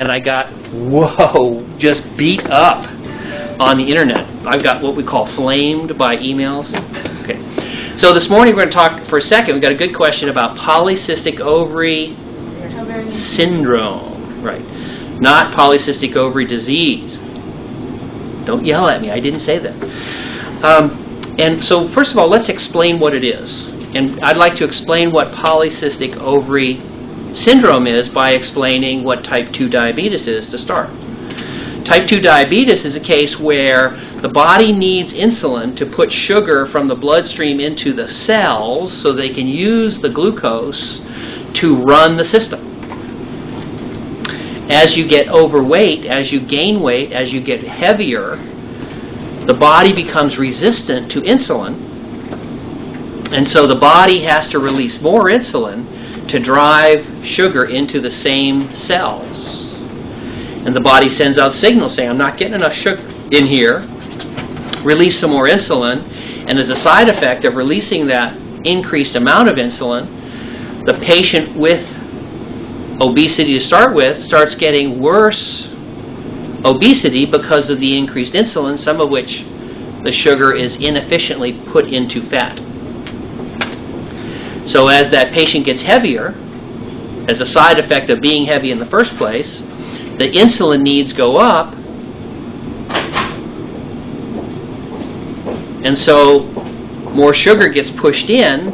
and I got, whoa, just beat up on the internet. I've got what we call flamed by emails. Okay. So this morning we're going to talk for a second. We've got a good question about polycystic ovary syndrome. Right. Not polycystic ovary disease. Don't yell at me. I didn't say that. And so first of all, let's explain what it is. And I'd like to explain what polycystic ovary syndrome is by explaining what type 2 diabetes is to start. Type 2 diabetes is a case where the body needs insulin to put sugar from the bloodstream into the cells so they can use the glucose to run the system. As you get overweight, as you gain weight, as you get heavier, the body becomes resistant to insulin, and so the body has to release more insulin to drive sugar into the same cells. And the body sends out signals saying, I'm not getting enough sugar in here. Release some more insulin. And as a side effect of releasing that increased amount of insulin, the patient with obesity to start with starts getting worse obesity because of the increased insulin, some of which the sugar is inefficiently put into fat. So as that patient gets heavier, as a side effect of being heavy in the first place, the insulin needs go up, and so more sugar gets pushed in,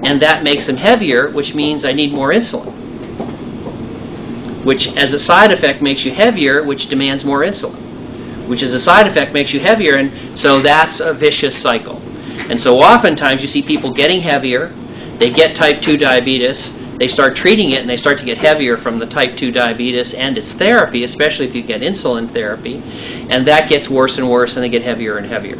and that makes them heavier, which means I need more insulin, which as a side effect makes you heavier, which demands more insulin, which as a side effect makes you heavier, and so that's a vicious cycle. And so oftentimes you see people getting heavier, they get type 2 diabetes, they start treating it, and they start to get heavier from the type 2 diabetes and its therapy, especially if you get insulin therapy, and that gets worse and worse, and they get heavier and heavier.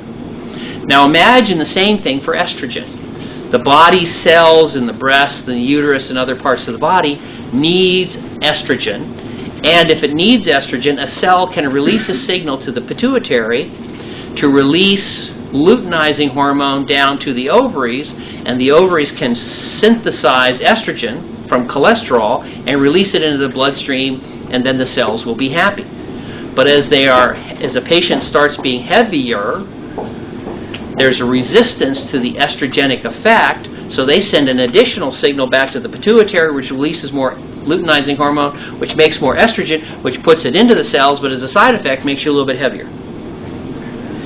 Now imagine the same thing for estrogen. The body cells in the breast, the uterus, and other parts of the body needs estrogen, and if it needs estrogen, a cell can release a signal to the pituitary to release luteinizing hormone down to the ovaries, and the ovaries can synthesize estrogen from cholesterol and release it into the bloodstream, and then the cells will be happy. But as a patient starts being heavier, there's a resistance to the estrogenic effect, so they send an additional signal back to the pituitary, which releases more luteinizing hormone, which makes more estrogen, which puts it into the cells, but as a side effect makes you a little bit heavier.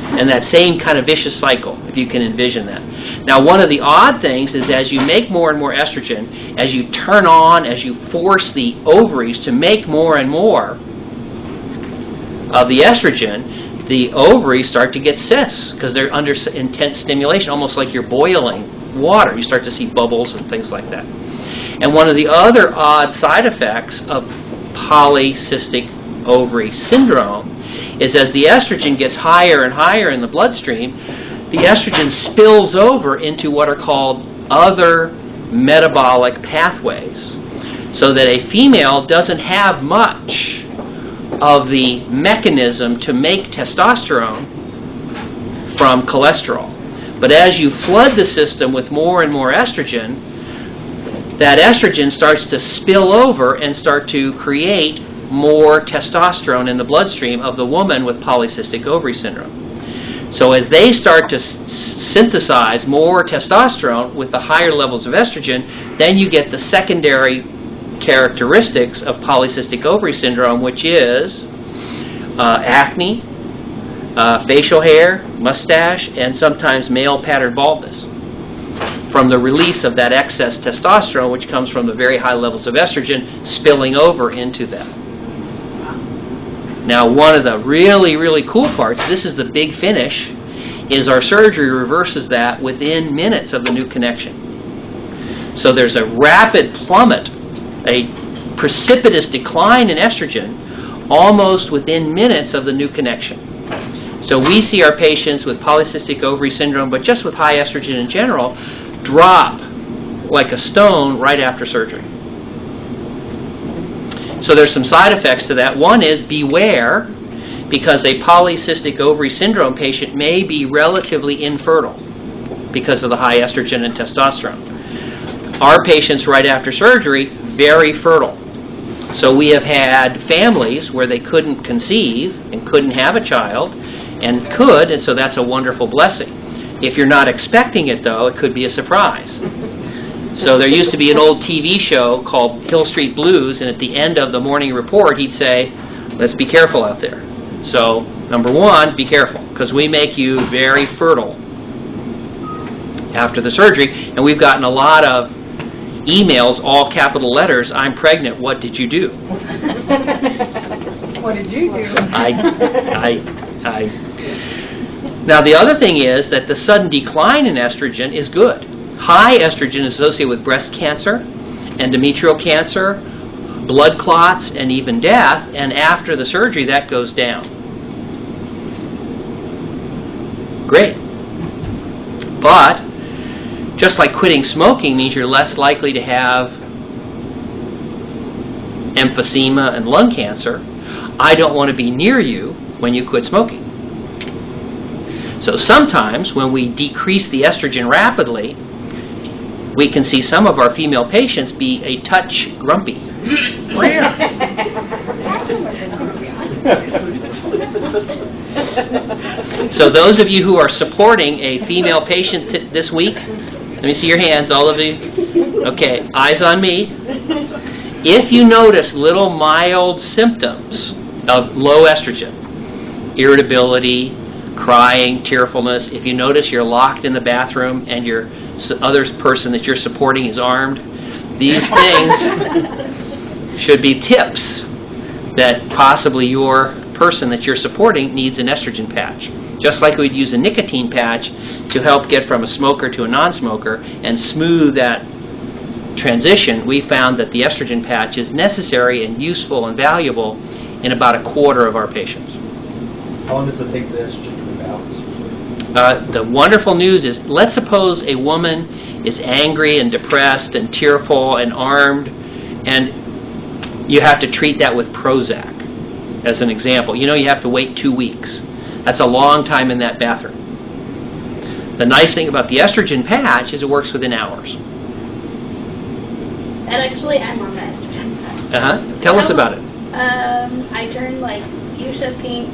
And that same kind of vicious cycle, if you can envision that. Now, one of the odd things is as you make more and more estrogen, as you turn on, as you force the ovaries to make more and more of the estrogen, the ovaries start to get cysts because they're under intense stimulation, almost like you're boiling water. You start to see bubbles and things like that. And one of the other odd side effects of polycystic ovary syndrome is as the estrogen gets higher and higher in the bloodstream, the estrogen spills over into what are called other metabolic pathways, so that a female doesn't have much of the mechanism to make testosterone from cholesterol. But as you flood the system with more and more estrogen, that estrogen starts to spill over and start to create more testosterone in the bloodstream of the woman with polycystic ovary syndrome. So as they start to synthesize more testosterone with the higher levels of estrogen, then you get the secondary characteristics of polycystic ovary syndrome, which is acne, facial hair, mustache, and sometimes male pattern baldness from the release of that excess testosterone, which comes from the very high levels of estrogen spilling over into them. Now, one of the really, really cool parts, this is the big finish, is our surgery reverses that within minutes of the new connection. So there's a rapid plummet, a precipitous decline in estrogen almost within minutes of the new connection. So we see our patients with polycystic ovary syndrome, but just with high estrogen in general, drop like a stone right after surgery. So there's some side effects to that. One is beware, because a polycystic ovary syndrome patient may be relatively infertile because of the high estrogen and testosterone. Our patients right after surgery, very fertile. So we have had families where they couldn't conceive and couldn't have a child, and could, and so that's a wonderful blessing. If you're not expecting it, though, it could be a surprise. So there used to be an old TV show called Hill Street Blues, and at the end of the morning report, he'd say, let's be careful out there. So, number one, be careful, because we make you very fertile after the surgery, and we've gotten a lot of emails, all capital letters, I'm pregnant, what did you do? What did you do? Now, the other thing is that the sudden decline in estrogen is good. High estrogen is associated with breast cancer, endometrial cancer, blood clots, and even death, and after the surgery, that goes down. Great. But, just like quitting smoking means you're less likely to have emphysema and lung cancer, I don't want to be near you when you quit smoking. So sometimes when we decrease the estrogen rapidly, we can see some of our female patients be a touch grumpy. So those of you who are supporting a female patient this week, let me see your hands, all of you. Okay, eyes on me. If you notice little mild symptoms of low estrogen, irritability, crying, tearfulness, if you notice you're locked in the bathroom and your other person that you're supporting is armed, these things should be tips that possibly your person that you're supporting needs an estrogen patch. Just like we'd use a nicotine patch to help get from a smoker to a non-smoker and smooth that transition, we found that the estrogen patch is necessary and useful and valuable in about a quarter of our patients. How long does it take the estrogen to balance? The wonderful news is, let's suppose a woman is angry and depressed and tearful and armed, and you have to treat that with Prozac, as an example. You know you have to wait 2 weeks. That's a long time in that bathroom. The nice thing about the estrogen patch is it works within hours. And actually, I'm on the estrogen patch. Tell us about it. I turned like fuchsia pink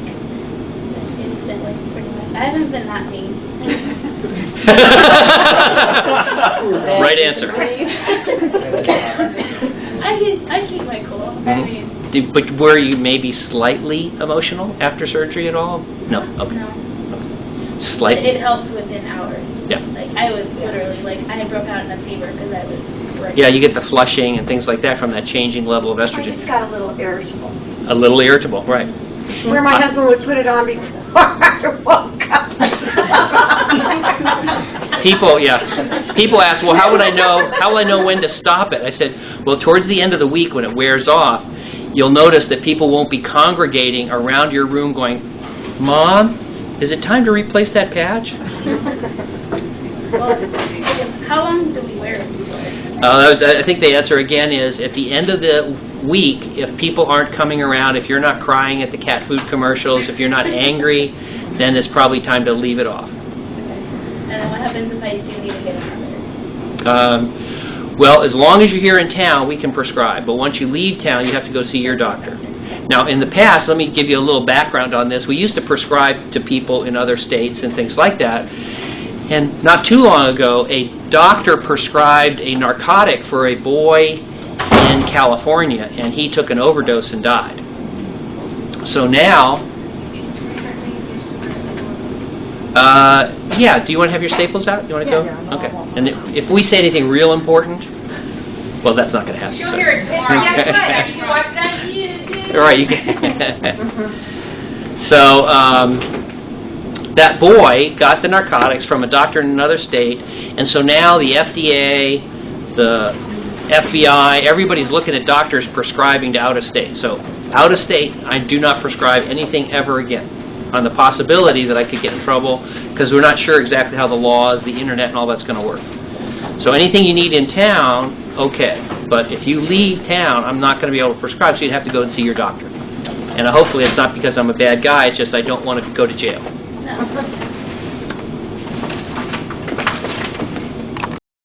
instantly, pretty much. I haven't been that mean. Right answer. I keep my cool. I mean. But were you maybe slightly emotional after surgery at all? No. Okay. No. Slightly. It helped within hours. Yeah. Like I was literally I broke out in a fever because I was. Yeah, you get the flushing and things like that from that changing level of estrogen. I just got a little irritable. A little irritable, right. Where my husband would put it on before I woke up. People ask, well, how will I know when to stop it? I said, well, towards the end of the week when it wears off, you'll notice that people won't be congregating around your room going, Mom, is it time to replace that patch? Well, how long do we wear it for? I think the answer again is at the end of the week, if people aren't coming around, if you're not crying at the cat food commercials, if you're not angry, then it's probably time to leave it off. Okay. And then what happens if I do need to get another? Well, as long as you're here in town, we can prescribe. But once you leave town, you have to go see your doctor. Now, in the past, let me give you a little background on this. We used to prescribe to people in other states and things like that. And not too long ago, a doctor prescribed a narcotic for a boy in California, and he took an overdose and died. So now, yeah, do you want to have your staples out? You want to go? Yeah, okay. And if we say anything real important, well, that's not going to happen. She'll hear it tomorrow. That's right. You can watch it on YouTube. All right, you can. So, that boy got the narcotics from a doctor in another state, and so now the FDA, the FBI, everybody's looking at doctors prescribing to out-of-state. So, out-of-state, I do not prescribe anything ever again on the possibility that I could get in trouble because we're not sure exactly how the laws, the internet, and all that's going to work. So anything you need in town, okay. But if you leave town, I'm not going to be able to prescribe, so you'd have to go and see your doctor. And hopefully it's not because I'm a bad guy, it's just I don't want to go to jail. No.